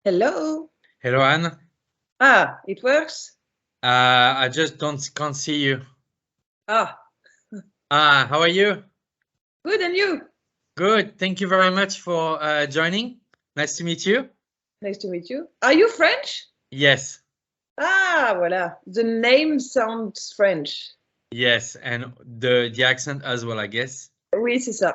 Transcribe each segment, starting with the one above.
Hello. Hello, Anne. It works. I just can't see you. Ah, How are you? good. And you? Good. Thank you very much for joining. Nice to meet you. Nice to meet you. Are you French? Yes, Voilà. The name sounds French. yes, and the accent as well, I guess. Oui, c'est ça.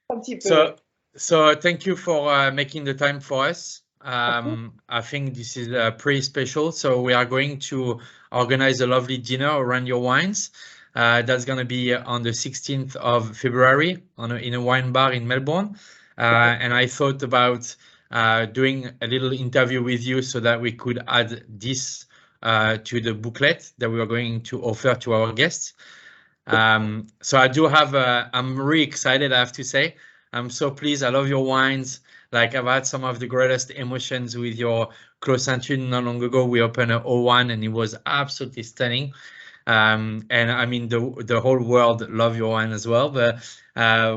Un petit peu, ouais. So thank you for making the time for us. I think this is pretty special. So we are going to organize a lovely dinner around your wines. That's going to be on the 16th of February in a wine bar in Melbourne. And I thought about doing a little interview with you so that we could add this to the booklet that we are going to offer to our guests. So I do have, I'm really excited, I have to say. I'm so pleased. I love your wines. Like I've had some of the greatest emotions with your Clos Saint-Une not long ago. We opened a 01 and it was absolutely stunning. And I mean, the whole world love your wine as well. But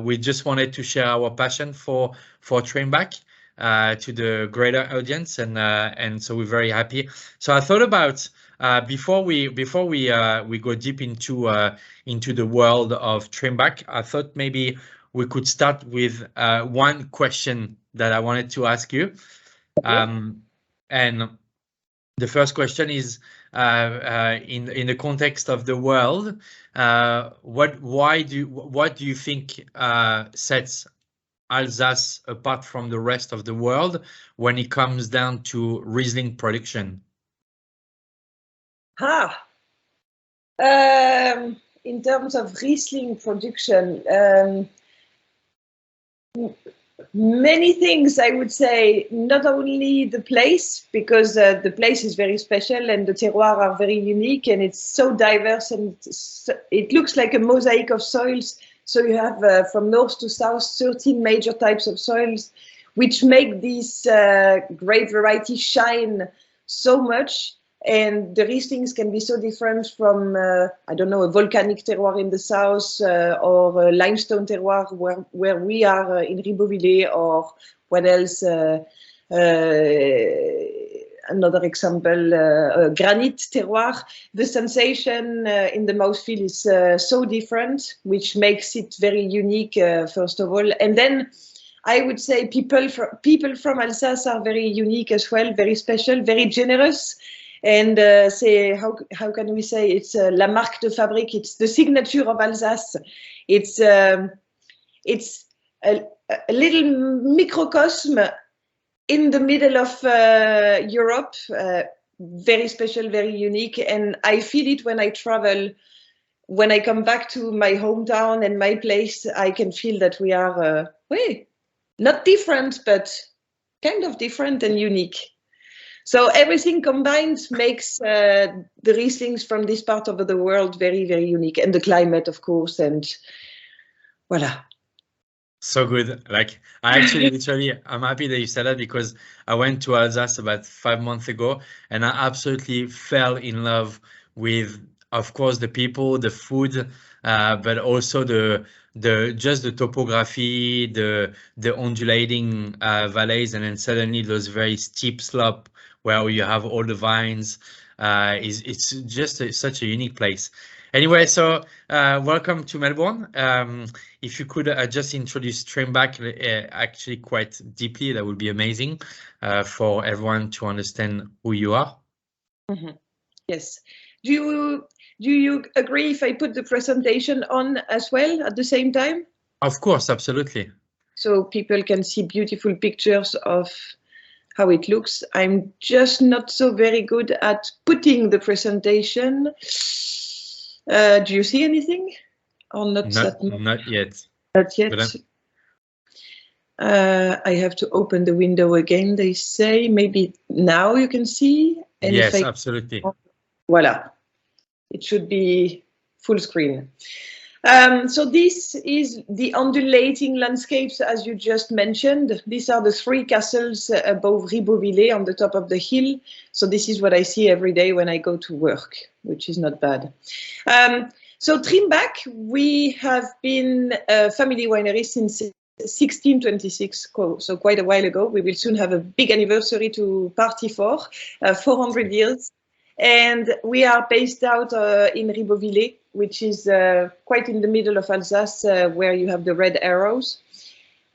we just wanted to share our passion for Trimbach to the greater audience, and so we're very happy. So I thought about before we go deep into the world of Trimbach, I thought maybe we could start with one question that I wanted to ask you. And the first question is in the context of the world, what do you think sets Alsace apart from the rest of the world when it comes down to Riesling production? In terms of Riesling production, many things, I would say. Not only the place, because the place is very special and the terroirs are very unique and it's so diverse and it looks like a mosaic of soils. So you have from north to south 13 major types of soils, which make this great variety shine so much. And the Rieslings can be so different from, I don't know, a volcanic terroir in the south or a limestone terroir where we are in Ribeauvillé, or what else? Another example, granite terroir. The sensation in the mouthfeel is so different, which makes it very unique, first of all. And then I would say people from Alsace are very unique as well, very special, very generous. And say, how can we say, it's la marque de fabrique, it's the signature of Alsace. It's a little microcosm in the middle of Europe, very special, very unique. And I feel it when I travel. When I come back to my hometown and my place, I can feel that we are not different, but kind of different and unique. So everything combined makes the Rieslings from this part of the world very, very unique. And the climate, of course, and voila. So good. Like I actually literally, I'm happy that you said that because I went to Alsace about 5 months ago and I absolutely fell in love with, of course, the people, the food, but also the just the topography, the undulating valleys, and then suddenly those very steep slope where you have all the vines. It's just such a unique place. Anyway, so welcome to Melbourne. If you could just introduce Trimbach actually quite deeply, that would be amazing for everyone to understand who you are. Mm-hmm. Yes. Do you agree if I put the presentation on as well at the same time? Of course, absolutely. So people can see beautiful pictures of how it looks. I'm just not so very good at putting the presentation. Do you see anything? Or not yet. Not yet. I have to open the window again, they say. Maybe now you can see. And yes, absolutely. Voila. It should be full screen. So this is the undulating landscapes, as you just mentioned. These are the 3 castles above Ribeauvillé on the top of the hill. So this is what I see every day when I go to work, which is not bad. So Trimbach, we have been a family winery since 1626, so quite a while ago. We will soon have a big anniversary to party for, 400 years. And we are based out in Ribeauvillé, which is quite in the middle of Alsace, where you have the red arrows.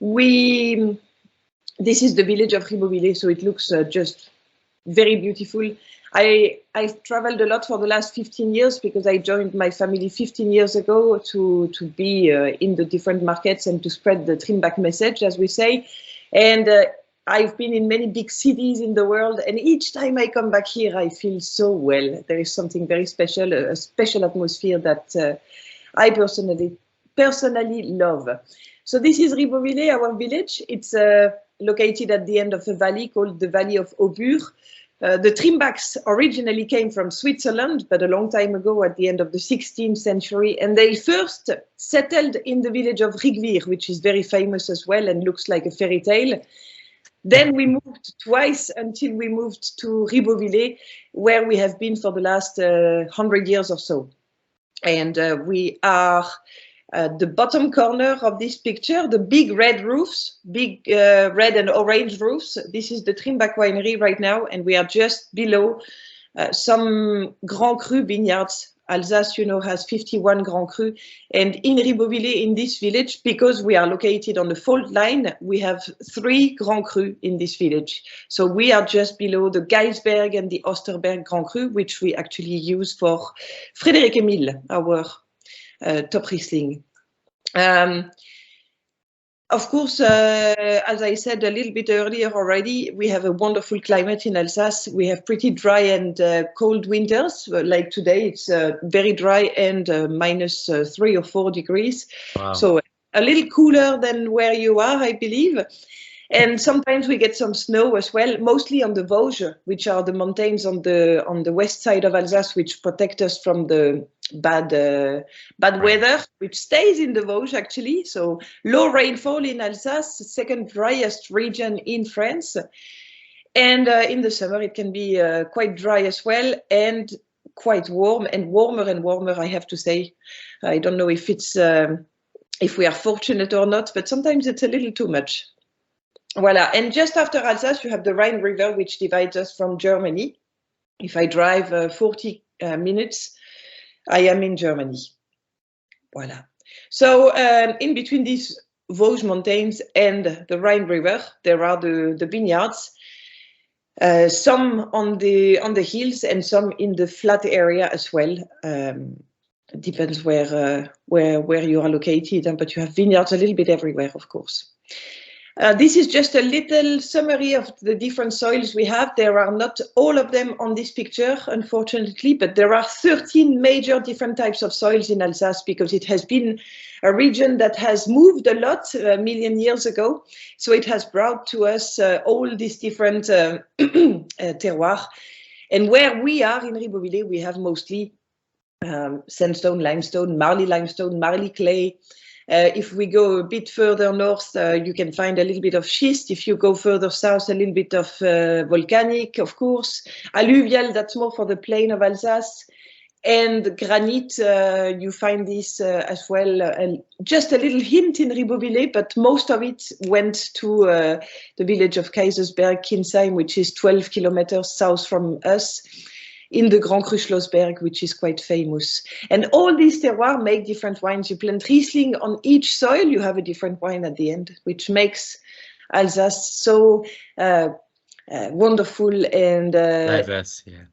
This is the village of Ribeauvillé, so it looks just very beautiful. I've traveled a lot for the last 15 years because I joined my family 15 years ago to be in the different markets and to spread the Trimbach message, as we say. And I've been in many big cities in the world, and each time I come back here, I feel so well. There is something very special, a special atmosphere that I personally love. So this is Ribeauvillé, our village. It's located at the end of a valley called the Valley of Aubure. The Trimbachs originally came from Switzerland, but a long time ago, at the end of the 16th century, and they first settled in the village of Xavier, which is very famous as well and looks like a fairy tale. Then we moved twice until we moved to Ribeauvillé, where we have been for the last 100 years or so. And we are the bottom corner of this picture, the big red roofs, big red and orange roofs. This is the Trimbach winery right now, and we are just below some Grand Cru vineyards. Alsace, you know, has 51 Grand Cru, and in Ribeauvillé, in this village, because we are located on the fault line, we have 3 Grand Cru in this village. So we are just below the Geisberg and the Osterberg Grand Cru, which we actually use for Frédéric Emile, our top Riesling. Of course, as I said a little bit earlier already, we have a wonderful climate in Alsace. We have pretty dry and cold winters. Like today, it's very dry and -3 or 4 degrees. Wow. So a little cooler than where you are, I believe. And sometimes we get some snow as well, mostly on the Vosges, which are the mountains on the west side of Alsace, which protect us from the bad weather, which stays in the Vosges actually. So low rainfall in Alsace, second driest region in France. And in the summer it can be quite dry as well, and quite warm, and warmer, I have to say. I don't know if it's if we are fortunate or not, but sometimes it's a little too much. Voila, and just after Alsace, you have the Rhine River, which divides us from Germany. If I drive 40 minutes, I am in Germany. Voila. So in between these Vosges mountains and the Rhine River, there are the vineyards. Some on the hills and some in the flat area as well. It depends where you are located, but you have vineyards a little bit everywhere, of course. This is just a little summary of the different soils we have. There are not all of them on this picture, unfortunately, but there are 13 major different types of soils in Alsace, because it has been a region that has moved a lot a million years ago. So it has brought to us all these different terroirs. And where we are in Ribeauvillé, we have mostly sandstone, limestone, marly clay. If we go a bit further north, you can find a little bit of schist. If you go further south, a little bit of volcanic, of course. Alluvial, that's more for the plain of Alsace. And granite, you find this as well. And just a little hint in Ribeauvillé, but most of it went to the village of Kaisersberg, Kinsheim, which is 12 kilometers south from us, in the Grand Cru Schlossberg, which is quite famous. And all these terroirs make different wines. You plant Riesling on each soil, you have a different wine at the end, which makes Alsace so wonderful and diverse, yeah.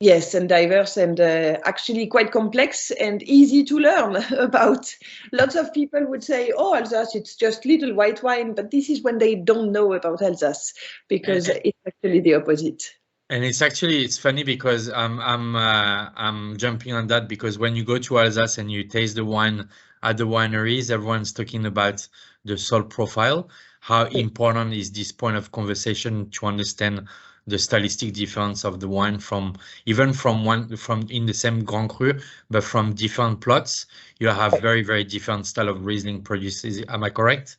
Yes, and diverse, and actually quite complex and easy to learn about. Lots of people would say, oh, Alsace, it's just little white wine, but this is when they don't know about Alsace, because it's actually the opposite. And it's funny because I'm jumping on that, because when you go to Alsace and you taste the wine at the wineries, everyone's talking about the soil profile. How important is this point of conversation to understand the stylistic difference of the wine from in the same Grand Cru, but from different plots, you have very, very different style of Riesling produces. Am I correct?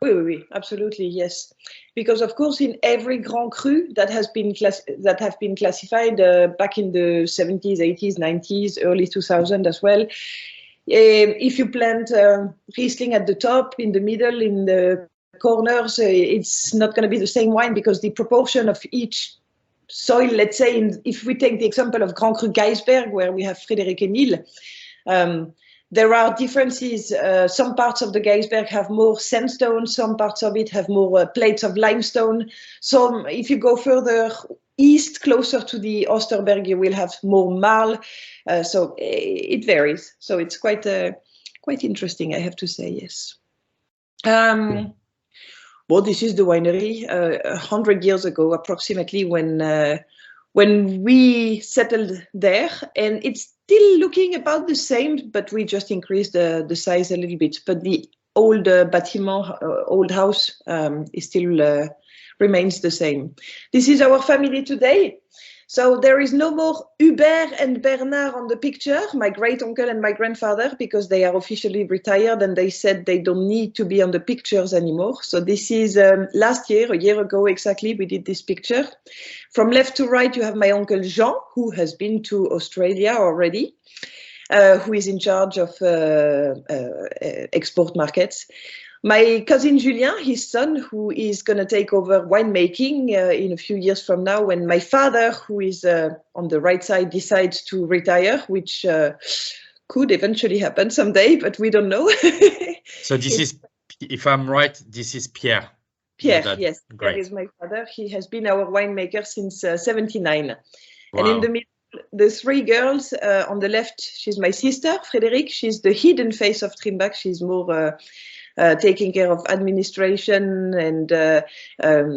Oui, absolutely, yes. Because of course, in every Grand Cru that have been classified back in the 70s, 80s, 90s, early 2000s as well, If you plant Riesling at the top, in the middle, in the corners, it's not going to be the same wine because the proportion of each soil, let's say, if we take the example of Grand Cru Geisberg, where we have Frédéric Émile, there are differences. Some parts of the Geisberg have more sandstone, some parts of it have more plates of limestone. So if you go further east, closer to the Osterberg, you will have more marl. So it varies. So it's quite interesting, I have to say, yes. Well, this is the winery 100 years ago, approximately, when we settled there, and it's still looking about the same, but we just increased the size a little bit. But the old bâtiment, old house, is still remains the same. This is our family today. So there is no more Hubert and Bernard on the picture, my great uncle and my grandfather, because they are officially retired and they said they don't need to be on the pictures anymore. So this is last year, a year ago exactly, we did this picture. From left to right, you have my uncle Jean, who has been to Australia already, who is in charge of export markets. My cousin Julien, his son, who is going to take over winemaking in a few years from now, when my father, who is on the right side, decides to retire, which could eventually happen someday, but we don't know. So this is, if I'm right, this is Pierre. Pierre, yes, Pierre is my father. He has been our winemaker since 79. Wow. And in the middle, the three girls on the left, she's my sister, Frédéric. She's the hidden face of Trimbach. She's more taking care of administration and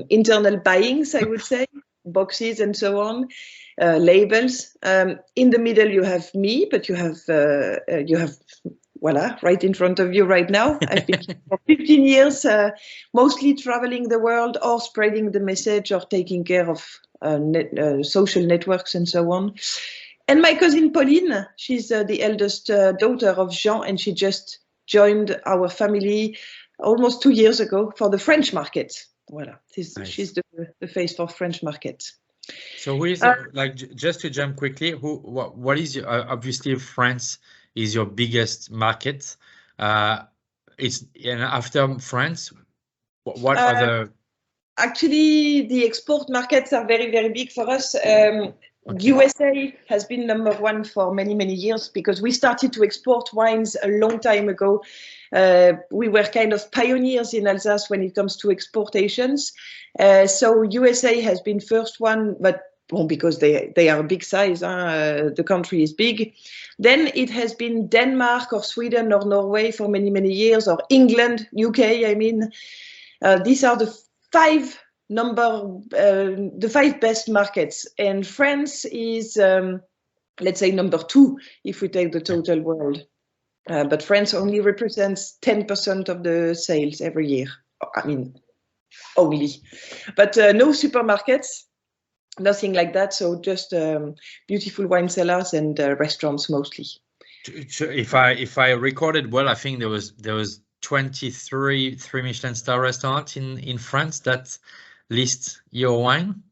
internal buyings, I would say, boxes and so on, labels. In the middle, you have me, but you have voila, right in front of you right now. I've been here for 15 years, mostly traveling the world or spreading the message or taking care of social networks and so on. And my cousin Pauline, she's the eldest daughter of Jean, and she just joined our family almost 2 years ago for the French market. Voilà, nice. She's the face for French market. So who is like, just to jump quickly, what is your, obviously France is your biggest market. It's, and after France, what are the? Actually, the export markets are very, very big for us. Okay. USA has been #1 for many, many years because we started to export wines a long time ago. We were kind of pioneers in Alsace when it comes to exportations. So USA has been first one, but because they are a big size, the country is big. Then it has been Denmark or Sweden or Norway for many, many years, or England, UK, I mean. These are the five best markets, and France is, let's say, #2 if we take the total world. But France only represents 10% of the sales every year. I mean, only. But no supermarkets, nothing like that. So just beautiful wine cellars and restaurants mostly. If I recorded well, I think there was 23 3-Michelin star restaurants in France that list your wine.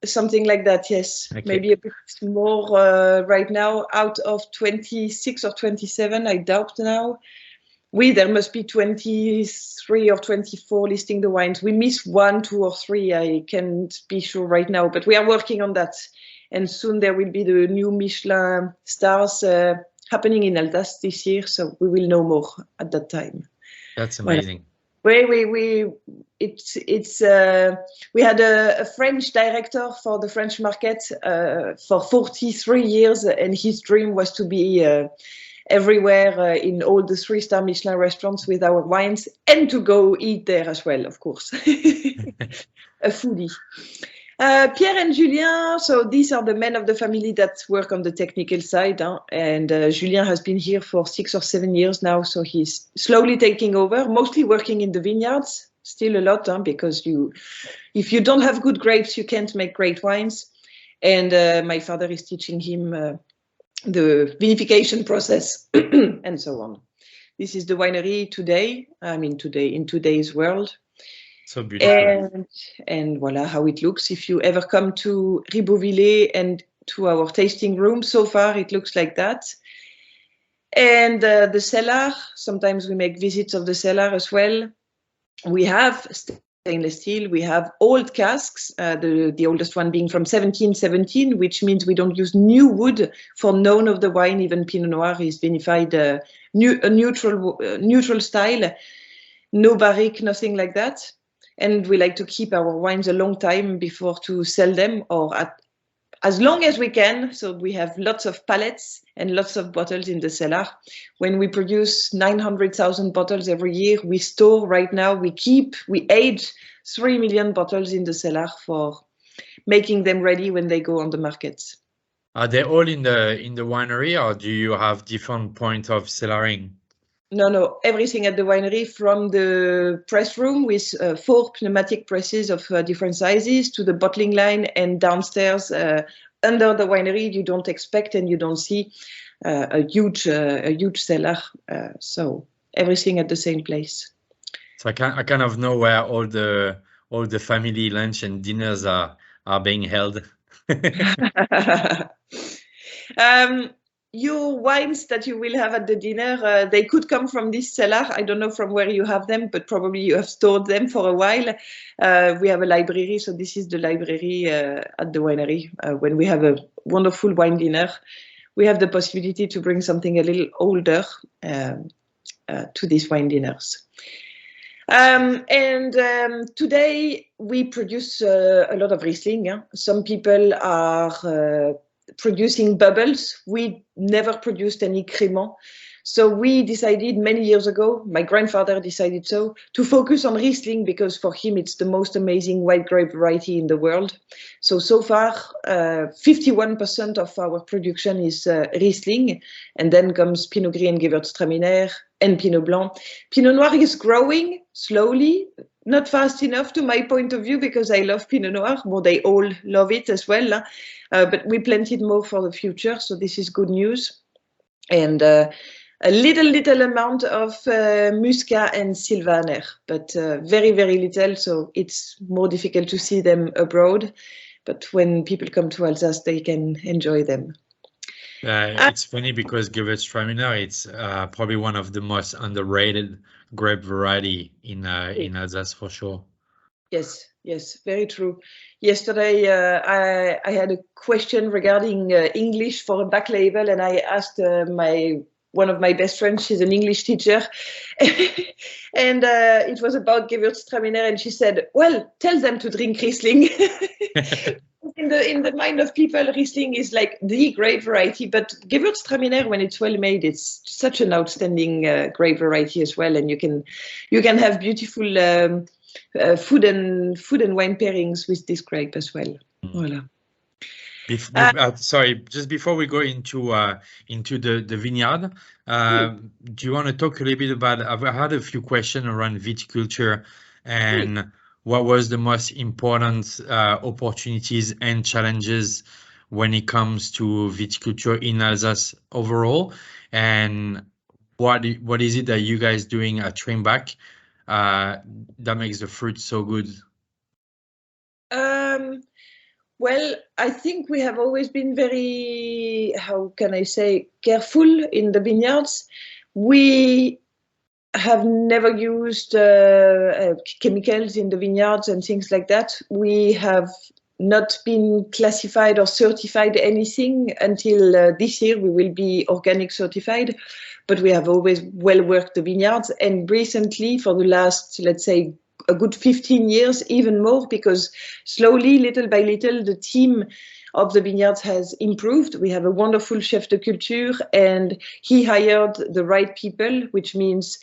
Something like that, yes. Okay. Maybe a bit more right now. Out of 26 or 27, I doubt now. There must be 23 or 24 listing the wines. We miss 1, 2, or 3. I can't be sure right now, but we are working on that. And soon there will be the new Michelin stars happening in Alsace this year, so we will know more at that time. That's amazing. We had a French director for the French market for 43 years, and his dream was to be everywhere in all the 3-star Michelin restaurants with our wines, and to go eat there as well, of course. A foodie. Pierre and Julien, so these are the men of the family that work on the technical side, and Julien has been here for 6 or 7 years now, so he's slowly taking over, mostly working in the vineyards, still a lot, because if you don't have good grapes, you can't make great wines, and my father is teaching him the vinification process and so on. This is the winery today, in today's world. So beautiful. And voila how it looks. If you ever come to Ribeauvillé and to our tasting room, so far it looks like that. And the cellar, sometimes we make visits of the cellar as well. We have stainless steel, we have old casks, the oldest one being from 1717, which means we don't use new wood for none of the wine. Even Pinot Noir is vinified neutral style, no barrique, nothing like that. And we like to keep our wines a long time before to sell them, or as long as we can. So we have lots of pallets and lots of bottles in the cellar. When we produce 900,000 bottles every year, we store right now, we age 3 million bottles in the cellar for making them ready when they go on the markets. Are they all in the winery, or do you have different points of cellaring? No, everything at the winery, from the press room with 4 pneumatic presses of different sizes to the bottling line, and downstairs under the winery you don't expect and you don't see a huge cellar. So everything at the same place. So I kind of know where all the family lunch and dinners are being held. Your wines that you will have at the dinner, they could come from this cellar. I don't know from where you have them, but probably you have stored them for a while. We have a library, so this is the library at the winery. When we have a wonderful wine dinner, we have the possibility to bring something a little older to these wine dinners. Today we produce a lot of Riesling. Some people are producing bubbles. We never produced any Crémant. So we decided many years ago, my grandfather decided so, to focus on Riesling, because for him it's the most amazing white grape variety in the world. So far, 51% of our production is Riesling, and then comes Pinot Gris and Gewürztraminer and Pinot Blanc. Pinot Noir is growing slowly, not fast enough to my point of view, because I love Pinot Noir. Well, they all love it as well, but we planted more for the future, so this is good news. And a little amount of Muscat and Sylvaner, but very little, so it's more difficult to see them abroad. But when people come to Alsace, they can enjoy them. It's funny because Gewürztraminer, it's probably one of the most underrated grape variety in Alsace for sure. Yes, very true. Yesterday, I had a question regarding English for a back label, and I asked one of my best friends, she's an English teacher, and it was about Gewürztraminer, and she said, well, tell them to drink Riesling. In the mind of people, Riesling is like the grape variety, but Gewürztraminer, when it's well made, it's such an outstanding grape variety as well, and you can have beautiful food and wine pairings with this grape as well. Voila. Sorry, just before we go into the vineyard, do you want to talk a little bit about? I've had a few questions around viticulture and what was the most important opportunities and challenges when it comes to viticulture in Alsace overall, and what is it that you guys doing at Trimbach that makes the fruit so good? Well, I think we have always been very, how can I say, careful in the vineyards. We have never used chemicals in the vineyards and things like that. We have not been classified or certified anything until this year. We will be organic certified, but we have always well worked the vineyards. And recently, for the last, let's say, a good 15 years, even more, because slowly, little by little, the team of the vineyards has improved. We have a wonderful chef de culture, and he hired the right people, which means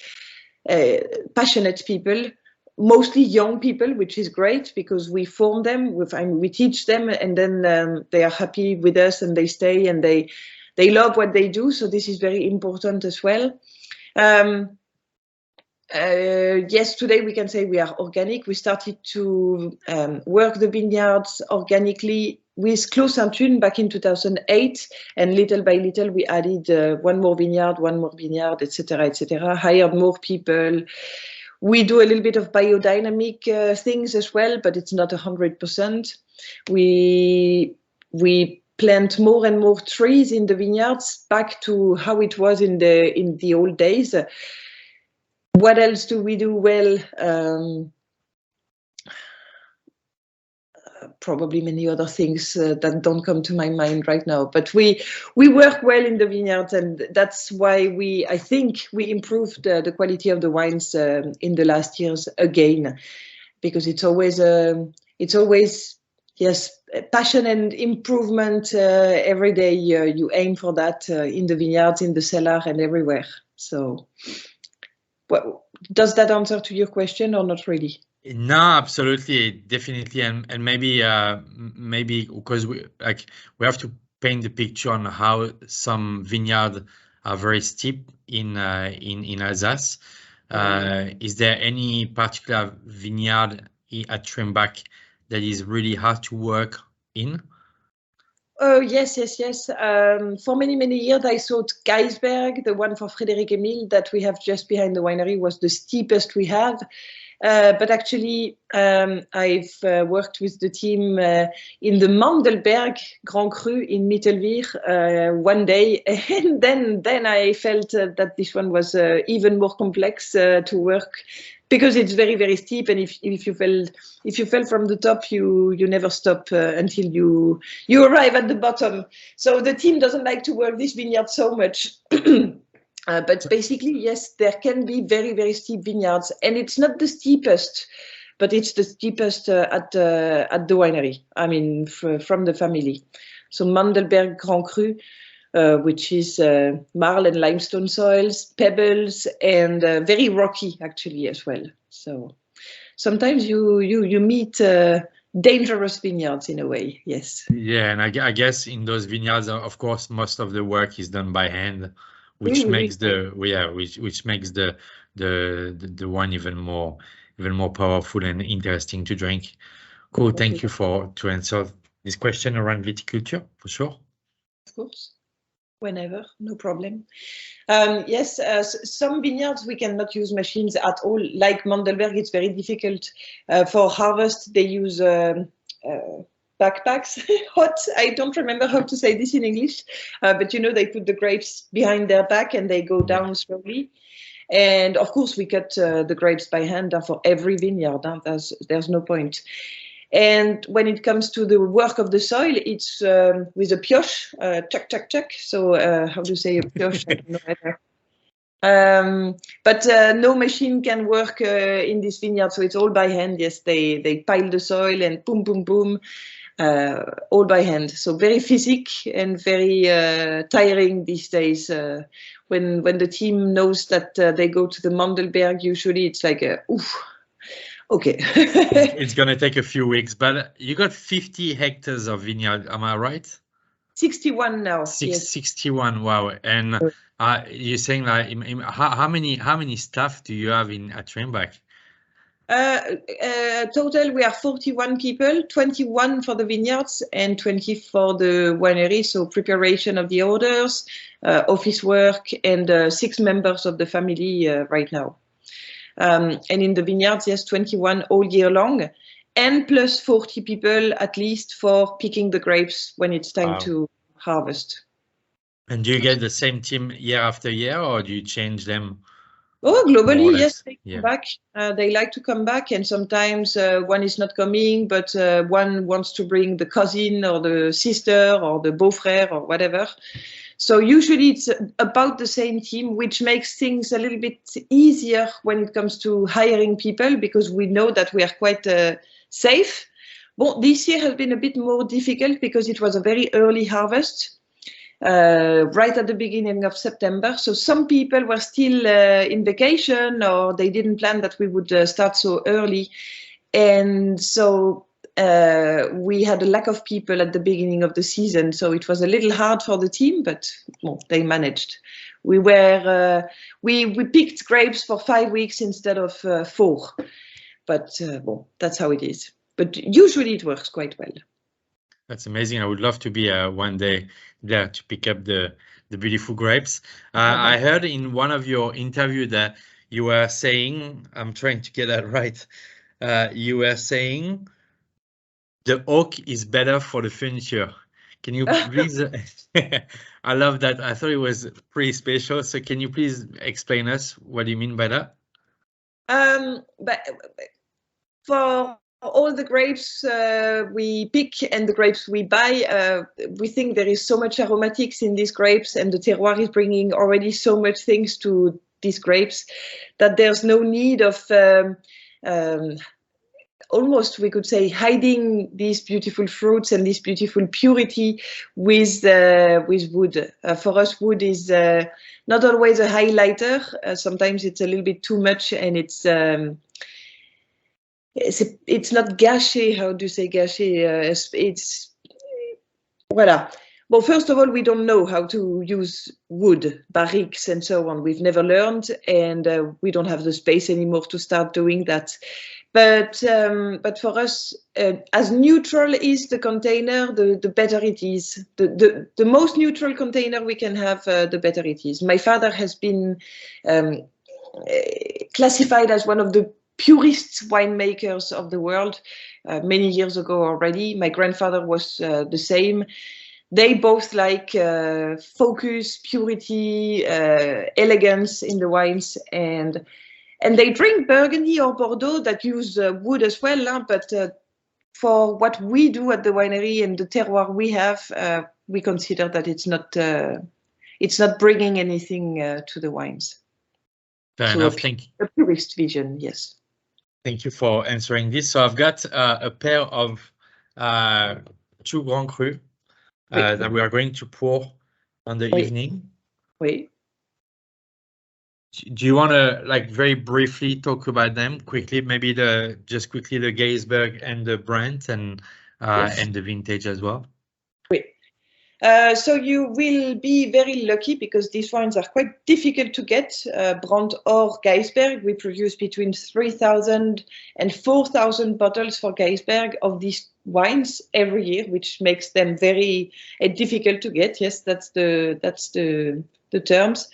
passionate people, mostly young people, which is great because we form them, we teach them, and then they are happy with us and they stay and they love what they do. So this is very important as well. Yes, today we can say we are organic. We started to work the vineyards organically with Clos Sainte-Une back in 2008, and little by little we added one more vineyard, etc., hired more people. We do a little bit of biodynamic things as well, but it's not 100%. We plant more and more trees in the vineyards, back to how it was in the old days. What else do we do well? Probably many other things that don't come to my mind right now. But we work well in the vineyards, and that's why I think we improved the quality of the wines in the last years again, because it's always yes, passion and improvement every day. You aim for that in the vineyards, in the cellar, and everywhere. So, well, does that answer to your question or not really? No, absolutely, definitely, and maybe because we have to paint the picture on how some vineyards are very steep in Alsace. Is there any particular vineyard at Trimbach that is really hard to work in? Oh, yes. For many years, I thought Geisberg, the one for Frédéric Emile that we have just behind the winery, was the steepest we have. But actually, I've worked with the team in the Mandelberg Grand Cru in Mittelwihr one day, and then I felt that this one was even more complex to work, because it's very steep, and if you fell from the top, you never stop until you arrive at the bottom. So the team doesn't like to work this vineyard so much. But basically, yes, there can be very steep vineyards, and it's not the steepest, but it's the steepest at the winery. I mean, from the family. So Mandelberg Grand Cru, which is marl and limestone soils, pebbles, and very rocky actually as well. So sometimes you meet dangerous vineyards in a way. Yes. Yeah, and I guess in those vineyards, of course, most of the work is done by hand, which makes the wine even more powerful and interesting to drink. Cool. Thank you to answer this question around viticulture, for sure. Of course, whenever, no problem. Yes, some vineyards we cannot use machines at all. Like Mandelberg, it's very difficult. For harvest, they use backpacks. I don't remember how to say this in English, but they put the grapes behind their back and they go down slowly. And of course, we cut the grapes by hand for every vineyard. There's no point. And when it comes to the work of the soil, it's with a pioche, chuck. So how do you say a pioche? I don't know either. But no machine can work in this vineyard, so it's all by hand. Yes, they pile the soil and boom, all by hand. So very physique and very tiring these days. When the team knows that they go to the Mandelberg, usually it's like oof. Okay. It's going to take a few weeks, but you got 50 hectares of vineyard, am I right? 61 now. Yes. 61, wow. And you're saying like, how many staff do you have at Trimbach? Total, we are 41 people, 21 for the vineyards and 20 for the winery. So preparation of the orders, office work, and 6 members of the family right now. And in the vineyards, yes, 21 all year long, and plus 40 people at least for picking the grapes when it's time to harvest. And do you get the same team year after year, or do you change them? Oh, globally, yes, they come back. They like to come back, and sometimes one is not coming, but one wants to bring the cousin or the sister or the beau-frère or whatever. So usually it's about the same team, which makes things a little bit easier when it comes to hiring people, because we know that we are quite safe. Well, this year has been a bit more difficult because it was a very early harvest, right at the beginning of September. So some people were still in vacation, or they didn't plan that we would start so early. And so we had a lack of people at the beginning of the season, so it was a little hard for the team, but well, they managed. We picked grapes for 5 weeks instead of 4, but well, that's how it is. But usually it works quite well. That's amazing. I would love to be one day there to pick up the beautiful grapes. I heard in one of your interviews that you were saying, I'm trying to get that right. You were saying the oak is better for the furniture. Can you please? I love that. I thought it was pretty special. So can you please explain us what do you mean by that? But for all the grapes we pick and the grapes we buy, we think there is so much aromatics in these grapes, and the terroir is bringing already so much things to these grapes that there's no need of almost, we could say, hiding these beautiful fruits and this beautiful purity with wood. For us, wood is not always a highlighter. Sometimes it's a little bit too much, and it's not gâché. How do you say gâché? It's voilà. Well, first of all, we don't know how to use wood, barriques, and so on. We've never learned, and we don't have the space anymore to start doing that. But for us, as neutral is the container, the better it is. The most neutral container we can have, the better it is. My father has been classified as one of the purest winemakers of the world many years ago already. My grandfather was the same. They both like focus, purity, elegance in the wines, and they drink Burgundy or Bordeaux that use wood as well. But for what we do at the winery and the terroir we have, we consider that it's not bringing anything to the wines. Fair enough. Thank you. A purist vision, yes. Thank you for answering this. So I've got a pair of 2 Grand Cru that we are going to pour on the evening. Oui. Do you want to like very briefly talk about them quickly? Maybe just quickly the Geisberg and the Brent and the vintage as well. Oui. So you will be very lucky because these wines are quite difficult to get. Brandt or Geisberg, we produce between 3,000 and 4,000 bottles for Geisberg of these wines every year, which makes them very difficult to get. Yes, that's the terms.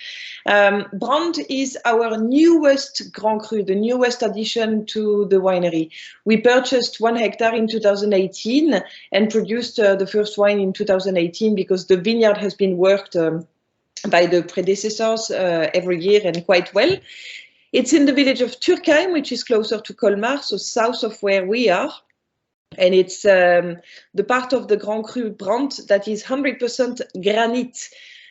Brandt is our newest Grand Cru, the newest addition to the winery. We purchased 1 hectare in 2018 and produced the first wine in 2018 because the vineyard has been worked by the predecessors every year and quite well. It's in the village of Turkheim, which is closer to Colmar, so south of where we are. And it's the part of the Grand Cru Brandt that is 100% granite,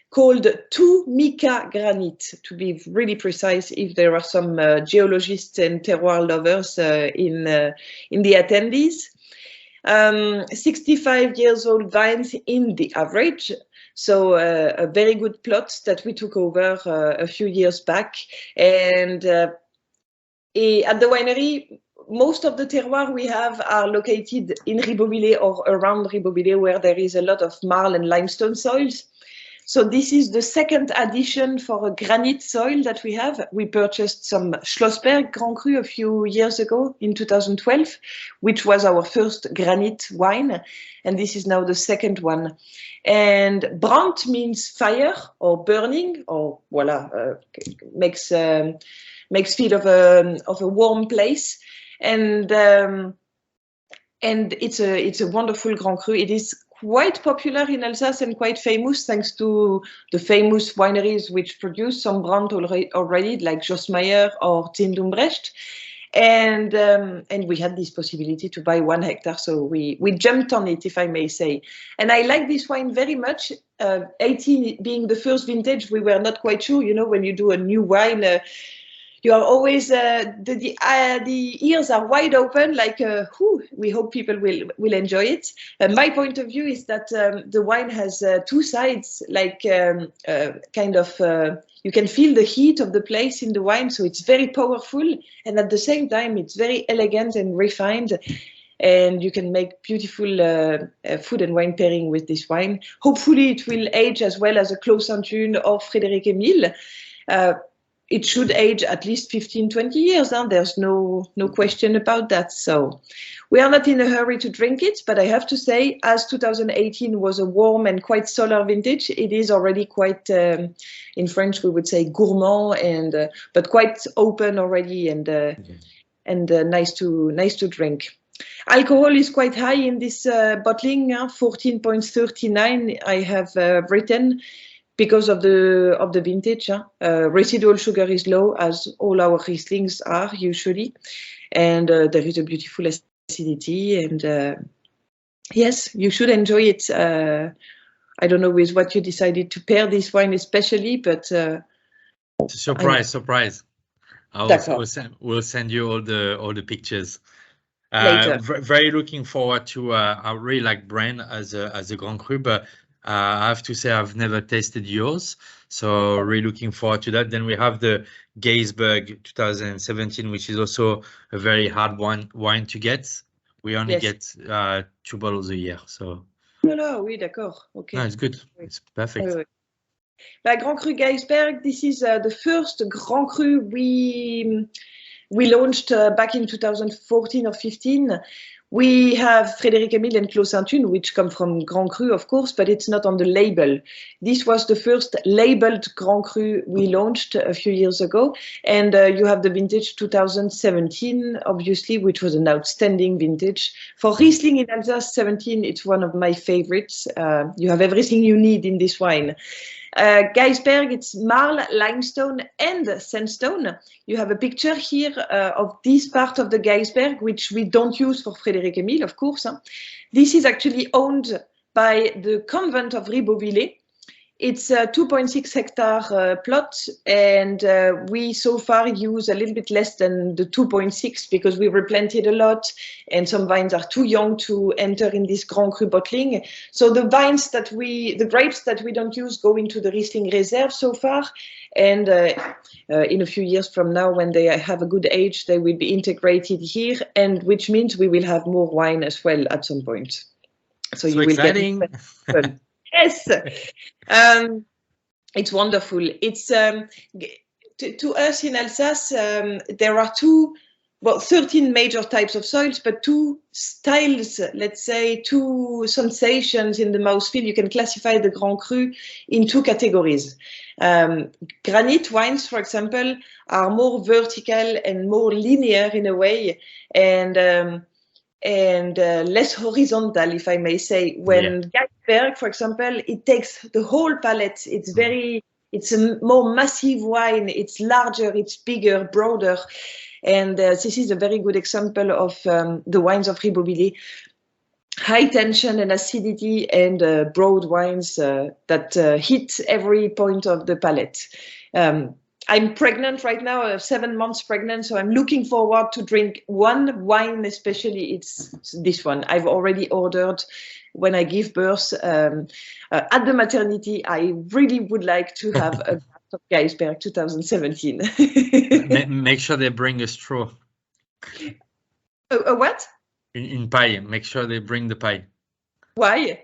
called 2 mica granite, to be really precise, if there are some geologists and terroir lovers in the attendees. 65 years old vines in the average, so a very good plot that we took over a few years back. And at the winery, most of the terroir we have are located in Ribeauvillé or around Ribeauvillé, where there is a lot of marl and limestone soils. So this is the second addition for a granite soil that we have. We purchased some Schlossberg Grand Cru a few years ago in 2012, which was our first granite wine. And this is now the second one. And Brandt means fire or burning, or voila, makes feel of a warm place. And it's a wonderful Grand Cru. It is quite popular in Alsace and quite famous thanks to the famous wineries which produce some Brandt already, like Josmeyer or Tindumbrecht. And we had this possibility to buy 1 hectare, so we jumped on it, if I may say. And I like this wine very much. 18 being the first vintage, we were not quite sure, you know, when you do a new wine, you are always the ears are wide open, like we hope people will enjoy it. My point of view is that the wine has 2 sides, like kind of you can feel the heat of the place in the wine, so it's very powerful, and at the same time it's very elegant and refined, and you can make beautiful food and wine pairing with this wine. Hopefully it will age as well as a Clos Saint-Thune or Frédéric Émile. It should age at least 15-20 years. There's no question about that. So we are not in a hurry to drink it, but I have to say, as 2018 was a warm and quite solar vintage, it is already quite, in French we would say gourmand, and but quite open already, and nice to drink. Alcohol is quite high in this bottling, 14.39. I have written because of the vintage. Residual sugar is low, as all our Rieslings are usually, and there is a beautiful acidity. And yes, you should enjoy it. I don't know with what you decided to pair this wine, especially, but surprise. We'll send you all the pictures. Later. Very looking forward to. I really like Brain as a Grand Cru, but I have to say I've never tasted yours, so really looking forward to that. Then we have the Geisberg 2017, which is also a very hard wine to get. We only get 2 bottles a year, so. No, oui, d'accord. Okay. No, it's good. It's perfect. Grand Cru Geisberg, this is the first Grand Cru we launched back in 2014 or 15. We have Frédéric Emile and Clos Sainte-Une, which come from Grand Cru, of course, but it's not on the label. This was the first labeled Grand Cru we launched a few years ago. And you have the vintage 2017, obviously, which was an outstanding vintage. For Riesling in Alsace 17, it's one of my favorites. You have everything you need in this wine. Geisberg, it's marl, limestone, and sandstone. You have a picture here of this part of the Geisberg, which we don't use for Frédéric Emile, of course. This is actually owned by the convent of Ribeauvillé. It's a 2.6 hectare plot, and we so far use a little bit less than the 2.6 because we replanted a lot, and some vines are too young to enter in this Grand Cru bottling. So the grapes that we don't use go into the Riesling Reserve so far, and in a few years from now, when they have a good age, they will be integrated here, and which means we will have more wine as well at some point. So you exciting. Will get yes, it's wonderful. It's to us in Alsace, there are 13 major types of soils, but 2 styles, let's say, 2 sensations in the mouthfeel. You can classify the Grand Cru in 2 categories. Granite wines, for example, are more vertical and more linear in a way, and less horizontal, if I may say. When Geisberg, for example, it takes the whole palette. It's a more massive wine. It's larger, it's bigger, broader. And this is a very good example of the wines of Ribeauvillé. High tension and acidity, and broad wines that hit every point of the palette. I'm pregnant right now, 7 months pregnant, so I'm looking forward to drink one wine, especially it's this one. I've already ordered when I give birth at the maternity. I really would like to have a glass of Geisberg 2017. Make sure they bring a straw. A what? Une paille. Make sure they bring the paille. Why?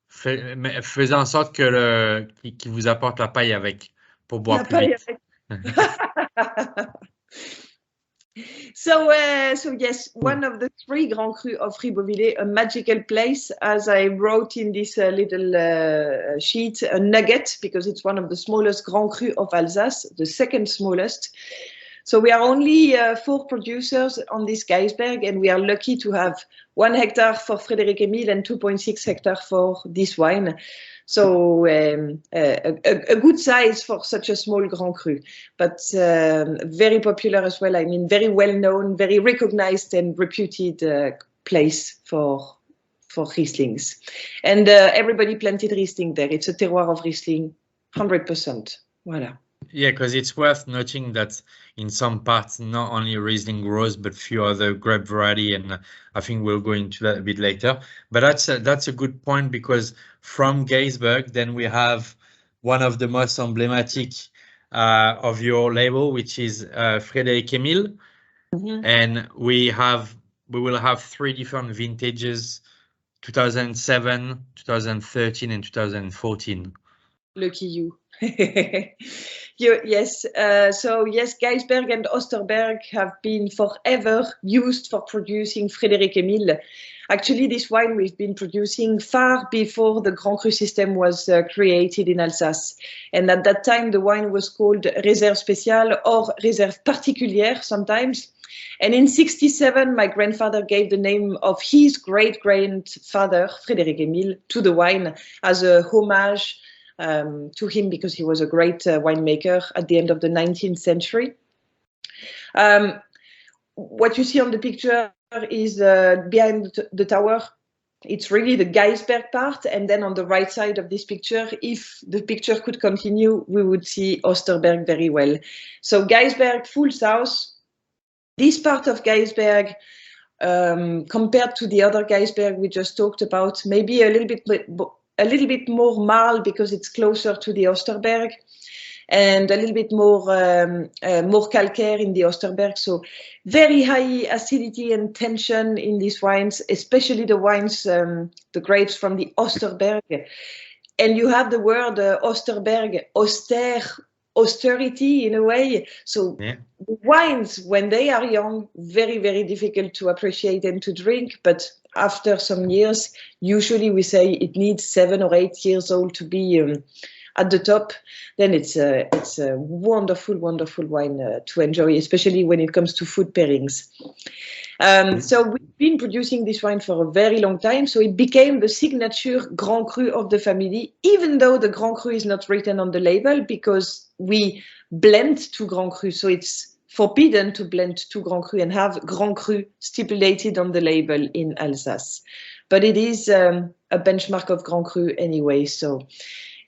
Faisez en sorte qu'ils vous apportent la paille avec pour boire plus vite. So yes, one of the 3 Grand Cru of Ribeauvillé, a magical place, as I wrote in this little sheet, a nugget, because it's one of the smallest Grand Cru of Alsace, the second smallest. So we are only 4 producers on this Geisberg, and we are lucky to have 1 hectare for Frédéric Emile and 2.6 hectares for this wine. So a good size for such a small Grand Cru, but very popular as well. I mean, very well known, very recognized and reputed place for Rieslings. And everybody planted Riesling there. It's a terroir of Riesling, 100%. Voilà. Yeah, because it's worth noting that in some parts, not only Riesling grows, but few other grape variety, and I think we'll go into that a bit later. But that's a good point, because from Geisberg, then we have one of the most emblematic of your label, which is Frédéric Emile, and we will have 3 different vintages: 2007, 2013, and 2014. Lucky you. Yes, so yes, Geisberg and Osterberg have been forever used for producing Frédéric Emile. Actually, this wine we've been producing far before the Grand Cru system was created in Alsace. And at that time, the wine was called Réserve Spéciale or Réserve Particulière sometimes. And in 1967, my grandfather gave the name of his great-grandfather, Frédéric Émile, to the wine as a homage to him, because he was a great winemaker at the end of the 19th century. What you see on the picture is behind the tower. It's really the Geisberg part, and then on the right side of this picture, if the picture could continue, we would see Osterberg very well. So Geisberg, full south. This part of Geisberg, compared to the other Geisberg we just talked about, maybe a little bit more marl because it's closer to the Osterberg, and a little bit more calcaire in the Osterberg. So very high acidity and tension in these wines, especially the wines, the grapes from the Osterberg. And you have the word Osterberg, austerity in a way. So yeah. The wines, when they are young, very, very difficult to appreciate and to drink. But after some years, usually we say it needs 7 or 8 years old to be at the top. Then it's a wonderful, wonderful wine to enjoy, especially when it comes to food pairings. So we've been producing this wine for a very long time. So it became the signature Grand Cru of the family, even though the Grand Cru is not written on the label, because we blend 2 Grand Cru. So it's forbidden to blend 2 Grand Cru and have Grand Cru stipulated on the label in Alsace. But it is a benchmark of Grand Cru anyway. So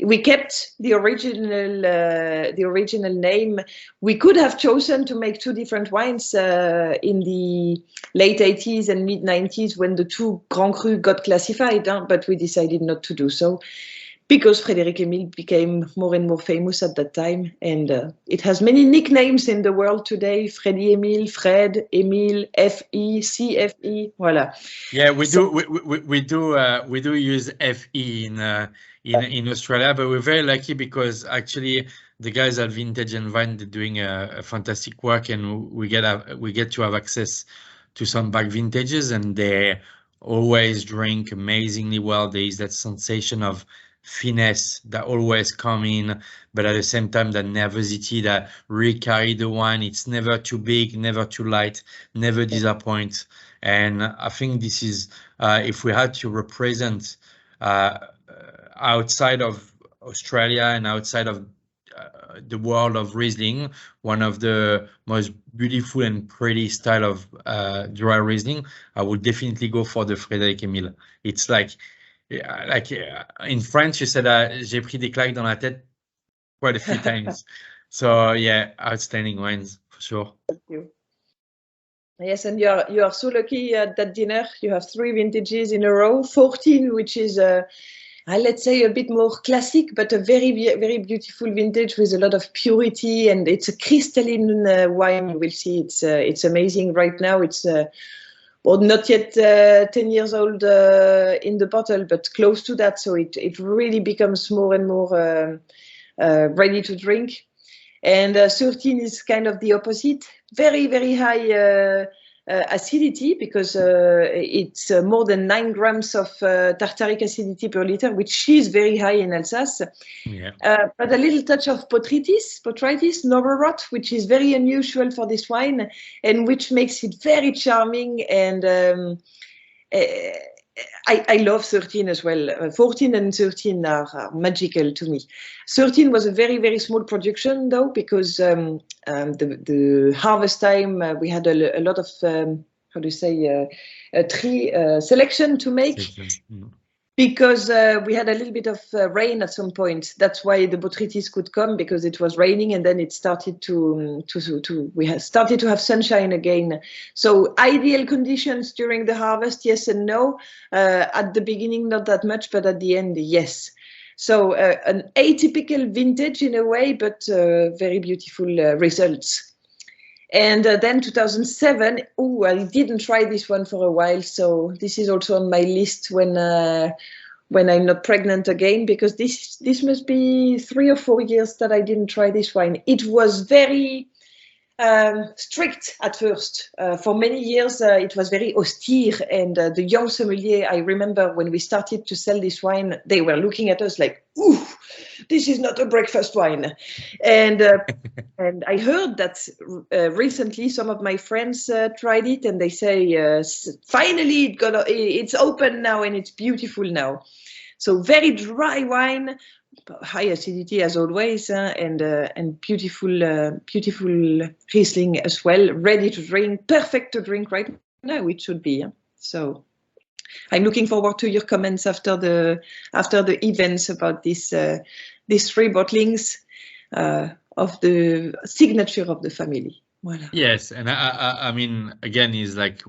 we kept the original name. We could have chosen to make 2 different wines in the late 80s and mid 90s when the 2 Grand Cru got classified, but we decided not to do so because Frédéric Émile became more and more famous at that time, and it has many nicknames in the world today: Freddy Émile, Fred, Émile, FE, CFE, voilà. Yeah, we do use FE in Australia, but we're very lucky because actually the guys at Vintage and Vine, they're doing a fantastic work, and we get to have access to some back vintages, and they always drink amazingly well. There is that sensation of finesse that always come in, but at the same time that nervosity that really carry the wine. It's never too big, never too light, never disappoint. And I think this is if we had to represent outside of Australia and outside of the world of Riesling, one of the most beautiful and pretty style of dry Riesling, I would definitely go for the Frédéric Émile. It's like in French, you said j'ai pris des claques dans la tête quite a few times. So yeah, outstanding wines for sure. Thank you. Yes, and you are so lucky at that dinner. You have 3 vintages in a row, 14, which is let's say a bit more classic, but a very, very beautiful vintage with a lot of purity, and it's a crystalline wine. You will see it's amazing right now. It's well, not yet 10 years old in the bottle, but close to that. So it really becomes more and more ready to drink. And 13 is kind of the opposite. Very, very high acidity, because it's more than 9 grams of tartaric acidity per liter, which is very high in Alsace. Yeah. But a little touch of botrytis, novel rot, which is very unusual for this wine, and which makes it very charming. And I love 13 as well. 14 and 13 are magical to me. 13 was a very, very small production, though, because the harvest time, we had a lot of, how do you say, tree selection to make. Because we had a little bit of rain at some point. That's why the botrytis could come, because it was raining, and then it started we started to have sunshine again. So ideal conditions during the harvest, yes and no. At the beginning, not that much, but at the end, yes. So an atypical vintage in a way, but very beautiful results. And then 2007, I didn't try this one for a while, so this is also on my list when I'm not pregnant again, because this must be 3 or 4 years that I didn't try this wine. It was very strict at first. For many years, it was very austere, and the young sommelier, I remember when we started to sell this wine, they were looking at us like, ooh, this is not a breakfast wine. And and I heard that recently some of my friends tried it, and they say finally it's open now and it's beautiful now. So very dry wine, high acidity as always, and beautiful Riesling as well, ready to drink, perfect to drink right now. It should be. So I'm looking forward to your comments after the events about these 3 bottlings of the signature of the family. Voilà. Yes, and I mean, again, is like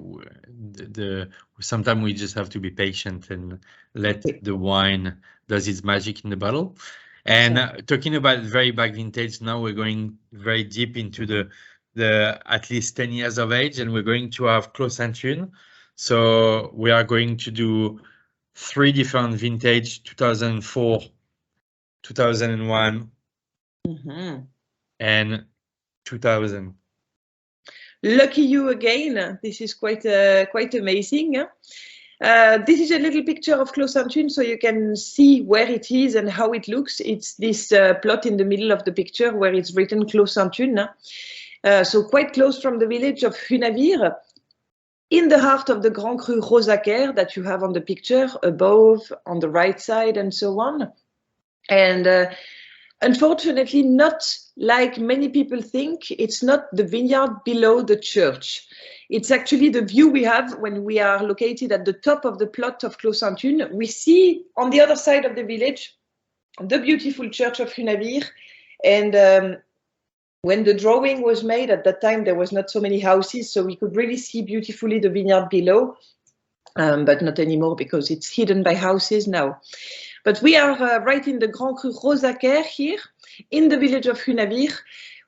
sometimes we just have to be patient and let the wine does its magic in the bottle. And talking about very back vintage, now we're going very deep into the at least 10 years of age, and we're going to have Clos Saint-Une. So we are going to do 3 different vintage: 2004, 2001, and 2000. Lucky you again. This is quite amazing. This is a little picture of Clos Saint-Une, so you can see where it is and how it looks. It's this plot in the middle of the picture where it's written Clos Saint-Une. So quite close from the village of Hunavir, in the heart of the Grand Cru Rosaquer that you have on the picture, above, on the right side, and so on. And unfortunately, not like many people think, it's not the vineyard below the church. It's actually the view we have when we are located at the top of the plot of Clos Saint-Une. We see on the other side of the village the beautiful church of Hunavir. And when the drawing was made at that time, there was not so many houses, so we could really see beautifully the vineyard below, but not anymore because it's hidden by houses now. But we are right in the Grand Cru Rosaquer here, in the village of Hunavir,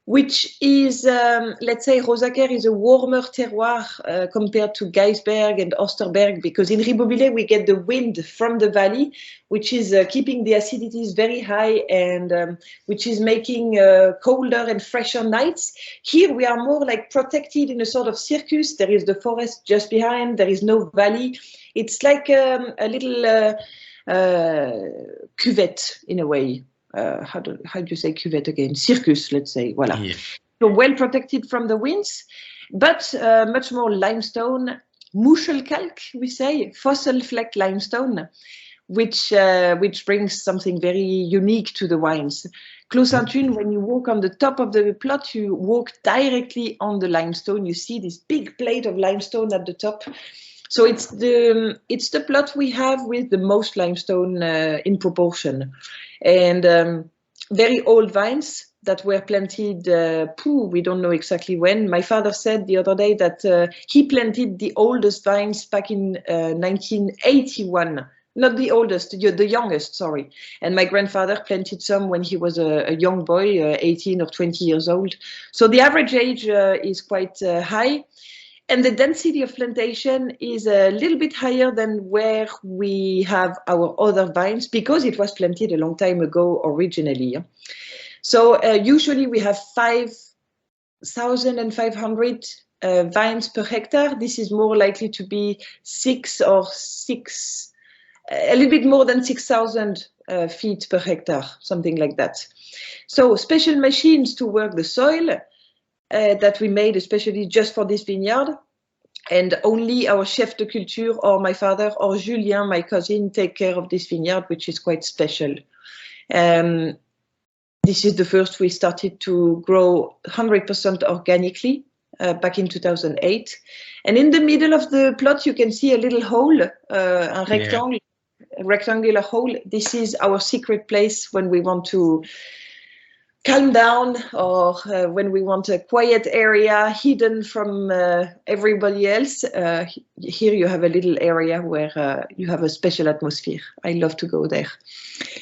which is, let's say, Rosaquer is a warmer terroir compared to Geisberg and Osterberg, because in Ribeauvillé we get the wind from the valley, which is keeping the acidities very high and which is making colder and fresher nights. Here we are more like protected in a sort of circus. There is the forest just behind, there is no valley. It's like a little cuvette in a way. How do you say cuvette again? Circus, let's say. Voilà. Yeah. So well protected from the winds, but much more limestone, Muschelkalk, we say, fossil flecked limestone, which brings something very unique to the wines. Clos Saint-Une, when you walk on the top of the plot, you walk directly on the limestone. You see this big plate of limestone at the top. So it's the plot we have with the most limestone in proportion, and very old vines that were planted. We don't know exactly when. My father said the other day that he planted the oldest vines back in 1981. Not the oldest, the youngest, sorry. And my grandfather planted some when he was a young boy, 18 or 20 years old. So the average age is quite high. And the density of plantation is a little bit higher than where we have our other vines, because it was planted a long time ago originally. So usually we have 5,500 vines per hectare. This is more likely to be a little bit more than 6,000 feet per hectare, something like that. So special machines to work the soil, that we made especially just for this vineyard, and only our chef de culture or my father or Julien, my cousin, take care of this vineyard, which is quite special. This is the first we started to grow 100% organically back in 2008. And in the middle of the plot, you can see a little hole, a rectangular hole. This is our secret place when we want to calm down, or when we want a quiet area hidden from everybody else. Here you have a little area where you have a special atmosphere. I love to go there.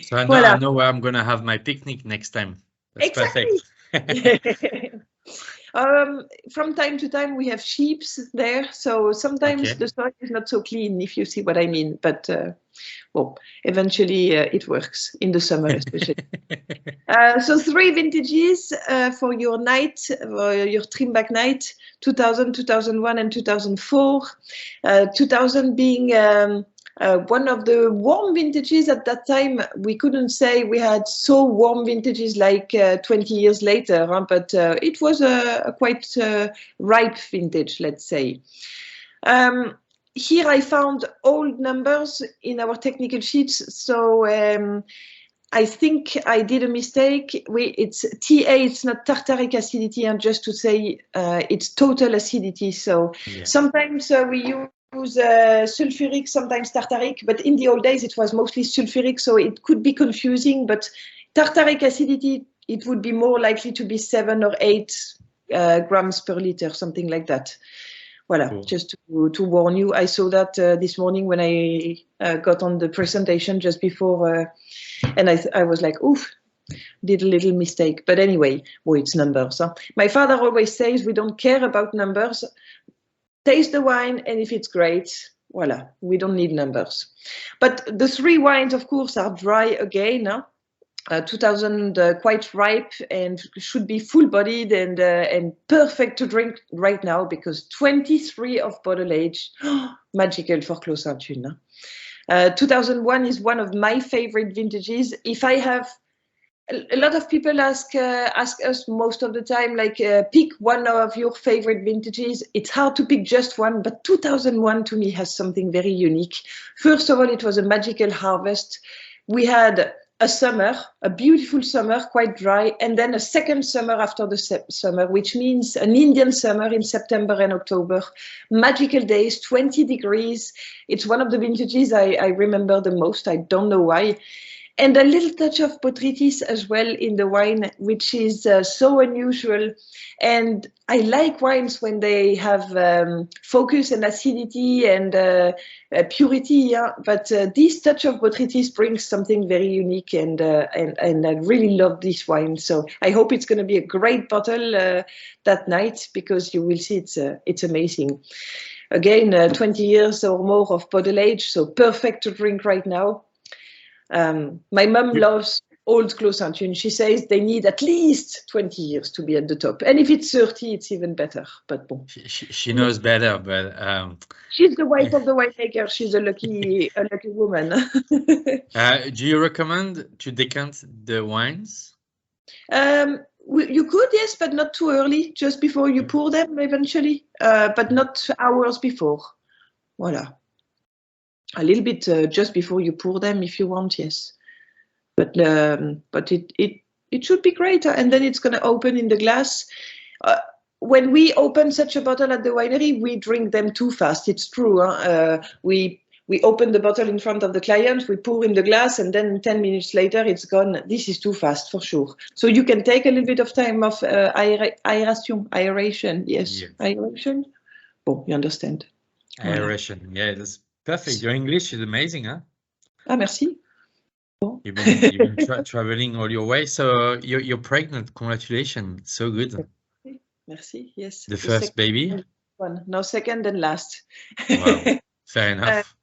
So I know where I'm going to have my picnic next time. That's exactly. Perfect. From time to time we have sheep there, so sometimes the soil is not so clean, if you see what I mean, but well, eventually it works in the summer especially. So 3 vintages for your night, your Trimbach night: 2000, 2001 and 2004. 2000 being one of the warm vintages at that time. We couldn't say we had so warm vintages like 20 years later, huh? But it was a quite ripe vintage, let's say. Here I found old numbers in our technical sheets, so I think I did a mistake. It's TA, it's not tartaric acidity, and just to say it's total acidity. So sometimes we use sulfuric, sometimes tartaric, but in the old days it was mostly sulfuric, so it could be confusing. But tartaric acidity, it would be more likely to be 7 or 8 grams per liter, something like that. Voilà, cool. Just to warn you. I saw that this morning when I got on the presentation just before, and I was like, oof, did a little mistake. But anyway, well, it's numbers. Huh? My father always says we don't care about numbers. Taste the wine, and if it's great, voila, we don't need numbers. But the 3 wines, of course, are dry again. Huh? 2000 quite ripe and should be full-bodied and perfect to drink right now because 23 of bottle age, magical for Clos Sainte-Thune. 2001 is one of my favorite vintages. If I have a lot of people ask us most of the time, like pick one of your favorite vintages. It's hard to pick just one, but 2001 to me has something very unique. First of all, it was a magical harvest. We had a summer, a beautiful summer, quite dry, and then a second summer after the summer, which means an Indian summer in September and October. Magical days, 20 degrees. It's one of the vintages I remember the most. I don't know why. And a little touch of botrytis as well in the wine, which is so unusual. And I like wines when they have focus and acidity and purity. Yeah? But this touch of botrytis brings something very unique, and I really love this wine. So I hope it's going to be a great bottle that night, because you will see it's amazing. Again, 20 years or more of bottle age, so perfect to drink right now. My mum loves old Clos Sainte-Thune. She says they need at least 20 years to be at the top. And if it's 30, it's even better. But bon. She knows better, but she's the wife of the winemaker. She's a lucky woman. Do you recommend to decant the wines? You could, yes, but not too early, just before you pour them eventually, but not hours before. Voilà. A little bit just before you pour them, if you want, yes. But it should be great, and then it's going to open in the glass. When we open such a bottle at the winery, we drink them too fast. It's true. Huh? We open the bottle in front of the client, we pour in the glass, and then 10 minutes later it's gone. This is too fast for sure. So you can take a little bit of time of aeration. Yes, aeration. Oh, you understand. Aeration, yeah, that's perfect. Your English is amazing, huh? Ah, merci. Bon. You've been traveling all your way, so you're pregnant. Congratulations, so good. Merci. Yes. The first baby. One, no, second and last. Wow, fair enough.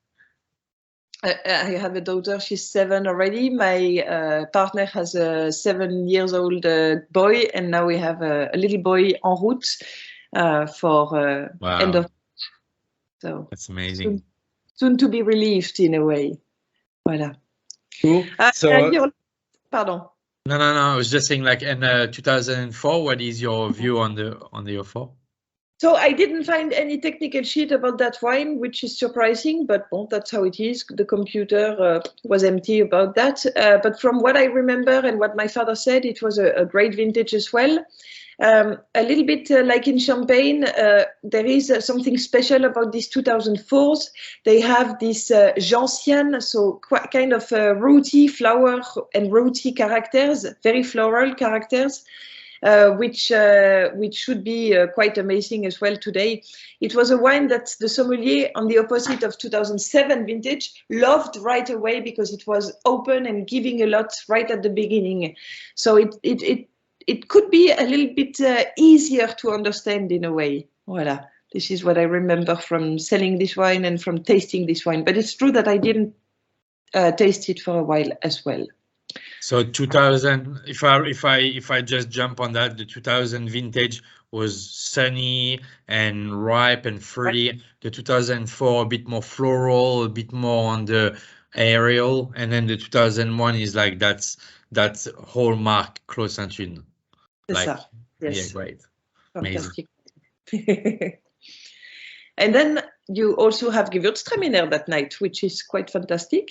I have a daughter. She's 7 already. My partner has a 7-year-old boy, and now we have a little boy en route for end of. So that's amazing. Soon to be relieved in a way. Voilà. Cool. Pardon. No. I was just saying, like, in 2004, what is your view on the 04? So I didn't find any technical sheet about that wine, which is surprising, but bon, that's how it is. The computer was empty about that. But from what I remember and what my father said, it was a great vintage as well. A little bit like in Champagne, there is something special about these 2004s. They have this gentian, so quite kind of rooty flower and rooty characters, very floral characters. Which should be quite amazing as well today. It was a wine that the sommelier, on the opposite of 2007 vintage, loved right away because it was open and giving a lot right at the beginning. So it could be a little bit easier to understand in a way. Voilà. This is what I remember from selling this wine and from tasting this wine. But it's true that I didn't taste it for a while as well. So 2000, if I just jump on that, the 2000 vintage was sunny and ripe and fruity. The 2004 a bit more floral, a bit more on the aerial, and then the 2001 is like that's hallmark clos Saint-Une. Like, ça. Yes. yeah, great. Fantastic. And then you also have Gewürztraminer that night, which is quite fantastic.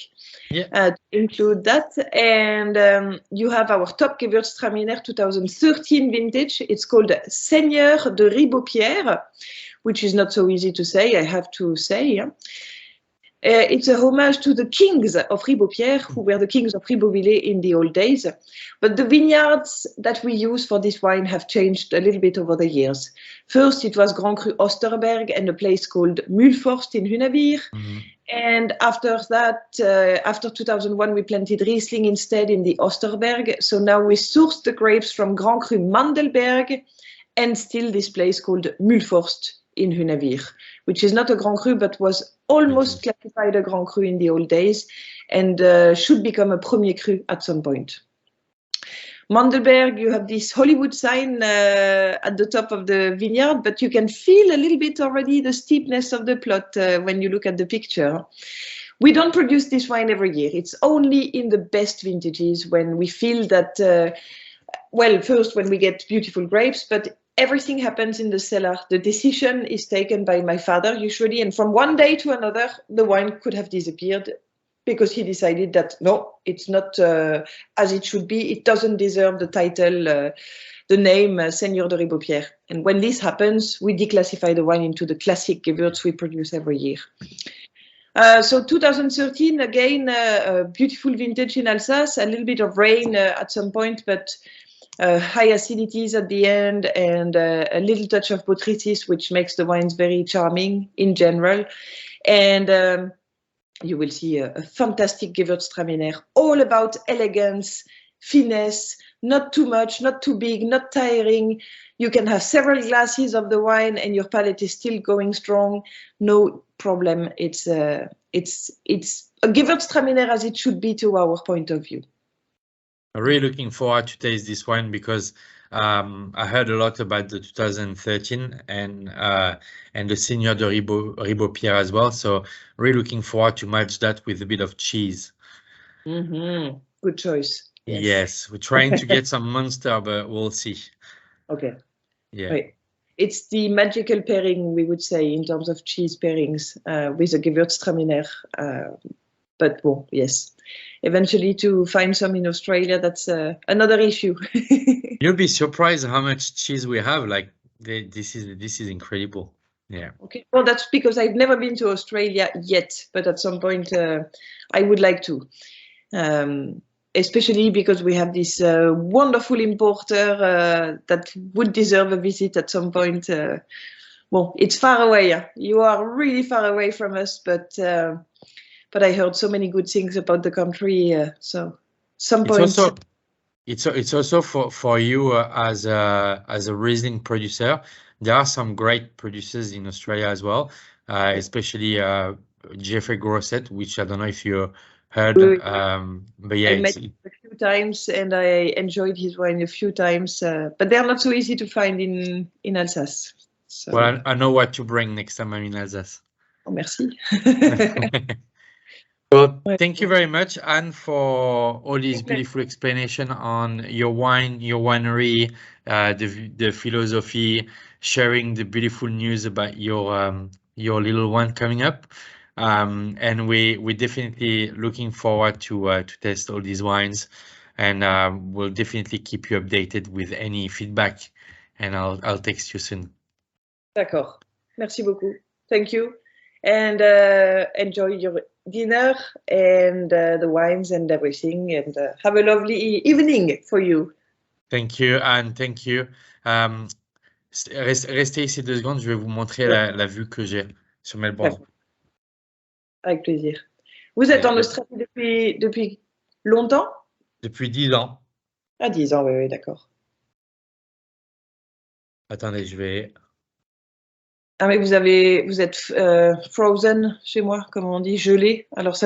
Yeah. To include that. And you have our top Gewürztraminer 2013 vintage. It's called Seigneur de Ribeaupierre, which is not so easy to say, I have to say. It's a homage to the kings of Ribeaupierre, who were the kings of Ribeauvillé in the old days. But the vineyards that we use for this wine have changed a little bit over the years. First, it was Grand Cru Osterberg and a place called Mulforst in Hunavir. Mm-hmm. And after that, after 2001, we planted Riesling instead in the Osterberg. So now we source the grapes from Grand Cru Mandelberg and still this place called Mulforst in Hunavir, which is not a Grand Cru, but was almost classified a Grand Cru in the old days and should become a Premier Cru at some point. Mandelberg, you have this Hollywood sign at the top of the vineyard, but you can feel a little bit already the steepness of the plot when you look at the picture. We don't produce this wine every year. It's only in the best vintages when we feel that, well, first when we get beautiful grapes, but everything happens in the cellar. The decision is taken by my father usually, and from one day to another, the wine could have disappeared because he decided that, no, it's not as it should be. It doesn't deserve the title, the name Seigneur de Ribeaupierre. And when this happens, we declassify the wine into the classic Gewürz we produce every year. So 2013, again, a beautiful vintage in Alsace, a little bit of rain at some point, but high acidities at the end and a little touch of botrytis, which makes the wines very charming in general. And you will see a fantastic Gewürztraminer, all about elegance, finesse, not too much, not too big, not tiring. You can have several glasses of the wine and your palate is still going strong. No problem. It's a Gewürztraminer as it should be to our point of view. I'm really looking forward to taste this wine because I heard a lot about the 2013 and the Seigneur de Ribeaupierre as well. So really looking forward to match that with a bit of cheese. Mm-hmm. Good choice. Yes, we're trying to get some Monster, but we'll see. Okay. Yeah. Right. It's the magical pairing, we would say, in terms of cheese pairings with a Gewürztraminer. But well, yes. Eventually to find some in Australia, that's another issue. You'll be surprised how much cheese we have. Like this is incredible. Yeah. Okay. Well, that's because I've never been to Australia yet, but at some point I would like to. Especially because we have this wonderful importer that would deserve a visit at some point. Well, it's far away. You are really far away from us, but I heard so many good things about the country. So some point. It's also for you as a Riesling producer. There are some great producers in Australia as well, especially Jeffrey Grosset, which I don't know if you heard. But yeah, I met him a few times and I enjoyed his wine a few times. But they're not so easy to find in Alsace. So. Well, I know what to bring next time I'm in Alsace. Oh, merci. Well, thank you very much, Anne, for all these beautiful explanation on your wine, your winery, the philosophy, sharing the beautiful news about your little one coming up. And we're definitely looking forward to test all these wines, and we'll definitely keep you updated with any feedback, and I'll text you soon. D'accord. Merci beaucoup. Thank you, and enjoy your dinner and the wines and everything, and have a lovely evening for you. Thank you, Anne. Thank you. Restez ici 2 secondes, je vais vous montrer la vue que j'ai sur Melbourne. Avec plaisir. Vous êtes en Australie depuis longtemps? Depuis 10 ans. Ah, 10 ans, oui, d'accord. Attendez, je vais... Ah, mais vous êtes frozen chez moi, comme on dit, gelé. Alors ça